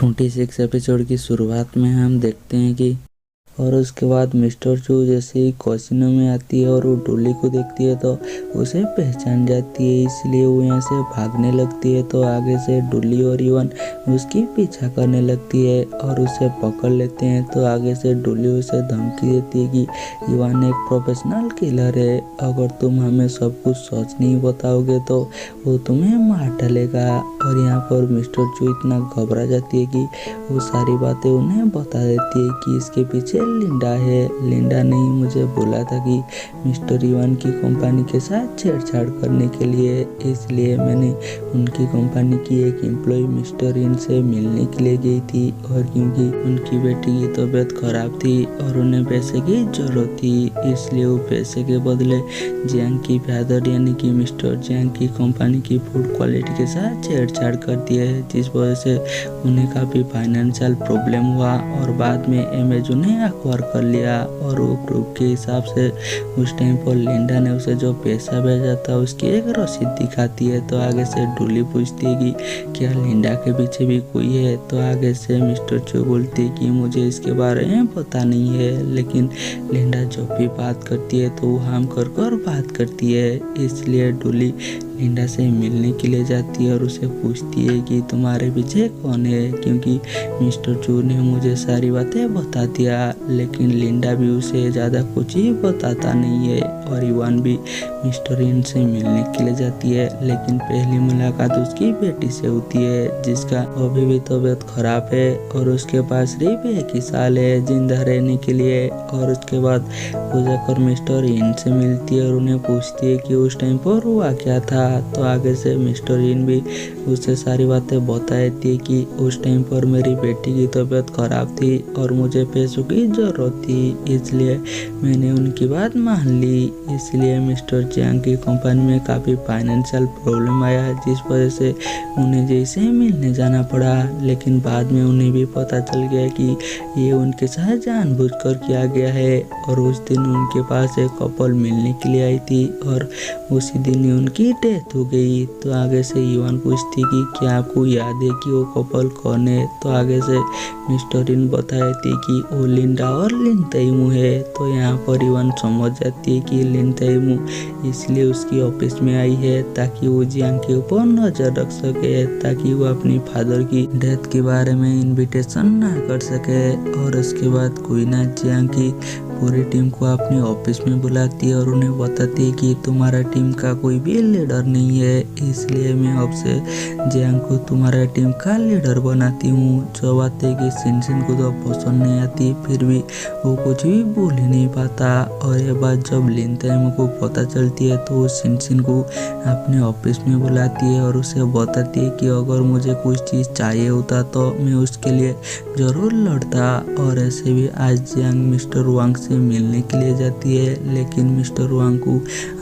26 episode की शुरुआत में हम देखते हैं कि और उसके बाद मिस्टर चू जैसे ही कैसीनो में आती है और वो डोली को देखती है तो उसे पहचान जाती है, इसलिए वो यहाँ से भागने लगती है। तो आगे से डोली और इवान उसकी पीछा करने लगती है और उसे पकड़ लेते हैं। तो आगे से डोली उसे धमकी देती है कि इवान एक प्रोफेशनल किलर है, अगर तुम हमें सब कुछ सच नहीं बताओगे तो वो तुम्हें मार डालेगा। और यहाँ पर मिस्टर चू इतना घबरा जाती है कि वो सारी बातें उन्हें बता देती है कि इसके पीछे लिंडा है। लिंडा ने ही मुझे बोला था कि मिस्टर इवान की कंपनी के साथ छेड़छाड़ करने के लिए, इसलिए मैंने उनकी कंपनी की एक एम्प्लॉय मिस्टर इन से मिलने के लिए गई थी। और क्योंकि उनकी बेटी की तबीयत खराब थी और उन्हें पैसे की जरूरत थी, इसलिए वो पैसे के बदले जियांग की फादर यानी कि मिस्टर जियांग की कंपनी की फूड क्वालिटी के साथ छेड़छाड़ करती है, जिस वजह से उन्हें काफ़ी फाइनेंशियल प्रॉब्लम हुआ। और बाद में अमेज़न ने अक्वायर कर लिया और वो प्रूफ के हिसाब से उस टाइम पर लिंडा ने उसे जो पैसा भेजा था उसकी एक रसीद दिखाती है। तो आगे से डोली पूछती है कि क्या लिंडा के पीछे भी कोई है। तो आगे से मिस्टर चो बोलती है कि मुझे इसके बारे में पता नहीं है, लेकिन लिंडा जब भी बात करती है तो वो हम कर बात करती है, इसलिए डोली लिंडा से मिलने के लिए जाती है और उसे पूछती है कि तुम्हारे पीछे कौन है, क्योंकि मिस्टर चू ने मुझे सारी बातें बता दिया। लेकिन लिंडा भी उसे ज़्यादा कुछ ही बताता नहीं है। और इवान भी मिस्टर इन से मिलने के लिए जाती है, लेकिन पहली मुलाकात उसकी बेटी से होती है जिसका अभी भी तबीयत खराब है और उसके पास सिर्फ 1 ही साल है जिंदा रहने के लिए। और उसके बाद वो जाकर मिस्टर इन से मिलती है और उन्हें पूछती है कि उस टाइम पर हुआ क्या था। तो आगे से मिस्टर इन भी उसे सारी बातें बता देती है कि उस टाइम पर मेरी बेटी की तबीयत खराब थी और मुझे पैसों की जरूरत थी, इसलिए मैंने उनकी बात मान ली। इसलिए मिस्टर जियांग की कंपनी में काफ़ी फाइनेंशियल प्रॉब्लम आया, जिस वजह से उन्हें जैसे मिलने जाना पड़ा। लेकिन बाद में उन्हें भी पता चल गया कि ये उनके साथ जानबूझकर किया गया है। और उस दिन उनके पास एक कपल मिलने के लिए आई थी और उसी दिन ही उनकी डेथ हो गई। तो आगे से इवान पूछती कि क्या आपको याद है कि वो कपल कौन है। तो आगे से मिस्टर इन बताए थे कि वो लिंडा और लिन तैमू है। तो यहाँ पर इवान समझ जाती है कि लिन तैमू इसलिए उसकी ऑफिस में आई है ताकि वो जियांग के ऊपर नजर रख सके, ताकि वो अपनी फादर की डेथ के बारे में इनविटेशन ना कर सके। और उसके बाद क्वीना जियांग की पूरी टीम को अपने ऑफिस में बुलाती है और उन्हें बताती है कि तुम्हारा टीम का कोई भी लीडर नहीं है, इसलिए मैं अब से जियांग को तुम्हारा टीम का लीडर बनाती हूँ। जो बात है कि सिनसिन को तो पसंद नहीं आती, फिर भी वो कुछ भी बोल ही नहीं पाता। और ये बात जब लिन तैमू को पता चलती है तो वो सिनसिन को अपने ऑफिस में बुलाती है और उसे बताती है कि अगर मुझे कुछ चीज़ चाहिए होता तो मैं उसके लिए ज़रूर लड़ता। और ऐसे भी आज जियांग मिस्टर वांग से मिलने के लिए जाती है, लेकिन मिस्टर वांग को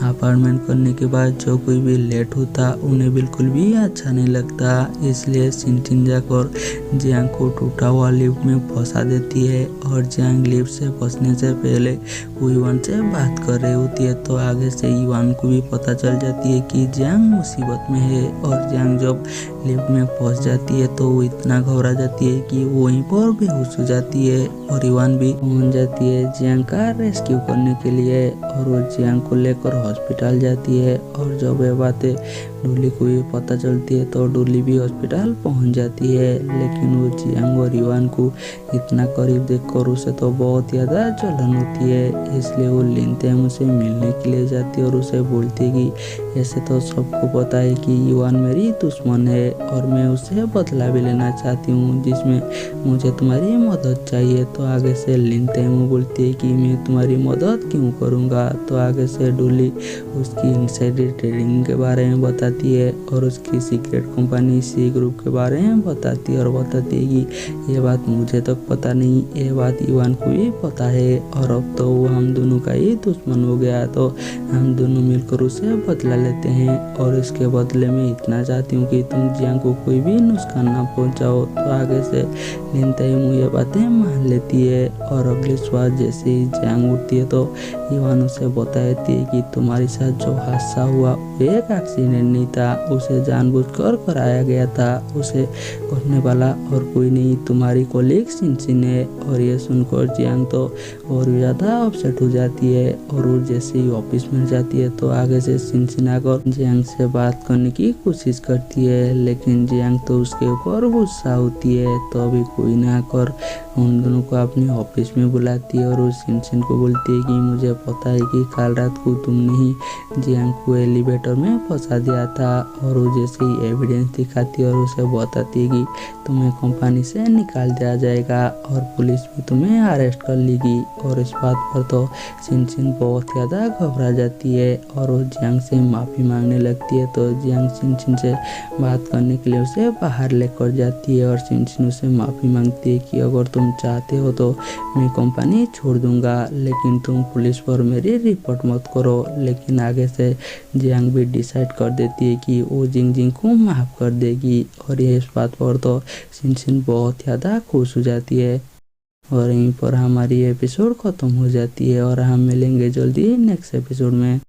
अपार्टमेंट करने के बाद जो कोई भी लेट होता उन्हें बिल्कुल भी अच्छा नहीं लगता, इसलिए सिनसिन जाकर जियांग को टूटा हुआ लिफ्ट में फंसा देती है। और जियांग लिफ्ट से फंसने से पहले वो इवान से बात कर रही होती है। तो आगे से इवान को भी पता चल जाती है कि जियांग मुसीबत में है। और जियांग जब लिफ्ट में फंस जाती है तो वो इतना घबरा जाती है कि वो वहीं पर बेहोश हो जाती है। और इवान भी पहुंच जाती है जियांग का रेस्क्यू करने के लिए और वो जियांग को लेकर हॉस्पिटल जाती है। और जब ये बातें डोली को भी पता चलती है तो डोली भी हॉस्पिटल पहुंच जाती है, लेकिन वो जियांग और इवान को इतना करीब देखकर उसे तो बहुत ज़्यादा जलन होती है, इसलिए वो लिन तैमू से मिलने के लिए जाती है और उसे बोलती है कि ऐसे तो सबको पता है कि इवान मेरी दुश्मन है और मैं उससे बदला भी लेना चाहती हूँ, जिसमें मुझे तुम्हारी मदद चाहिए। तो आगे से लिन तैमू बोलती है कि मैं तुम्हारी मदद क्यों करूँगा। तो आगे से डोली उसकी इनसाइडर ट्रेडिंग के बारे में बताती है और उसकी सीक्रेट कंपनी सी ग्रुप के बारे में बताती है और बताती है कि ये बात मुझे तक पता नहीं, ये बात इवान को भी पता है और अब तो वो हम दोनों का ही दुश्मन हो गया, तो हम दोनों मिलकर उसे बदला लेते हैं। और इसके बदले में इतना चाहती हूँ कि तुम जियांग को कोई भी नुकसान ना पहुँचाओ। तो आगे से लिन तैमू ये बातें मान लेती है। और अगली सुबह जैसे ही जियांग उठती है तो इवान उसे बता देती है कि तुम्हारे साथ जो हादसा हुआ वो एक एक्सीडेंट नहीं था, उसे जानबूझकर कराया गया था। उसे करने वाला और कोई नहीं, तुम्हारी कॉलीग सिनसिन है। और ये सुनकर जियांग तो और भी ज़्यादा अपसेट हो जाती है और वो जैसे ही ऑफिस में जाती है तो आगे से सिनसिन आकर जियांग से बात करने की कोशिश करती है, लेकिन जियांग तो उसके ऊपर गुस्सा होती है। तो अभी कोई ना आकर उन दोनों को अपने ऑफिस में बुलाती है और वो सिनसिन को बोलती है कि मुझे पता है कि कल रात को तुमने ही जियांग को एलिवेटर में फंसा दिया था। और वो जैसे ही एविडेंस दिखाती है और उसे बताती है कि तुम्हें कंपनी से निकाल दिया जाएगा और पुलिस भी तुम्हें अरेस्ट कर लेगी। और इस बात पर तो सिनसिन बहुत ज़्यादा घबरा जाती है और वो जियांग से माफ़ी मांगने लगती है। तो जियांग सिनसिन से बात करने के लिए उसे बाहर लेकर जाती है और सिनसिन उसे माफ़ी मांगती है कि अगर तुम चाहते हो तो मैं कंपनी छोड़ दूंगा, लेकिन तुम पुलिस पर मेरी रिपोर्ट मत करो। लेकिन आगे से जियांग भी डिसाइड कर देती है कि वो जिंग को माफ़ कर देगी और ये इस बात पर तो सिनसिन बहुत ज़्यादा खुश हो जाती है। और यहीं पर हमारी एपिसोड ख़त्म हो जाती है और हम मिलेंगे जल्दी नेक्स्ट एपिसोड में।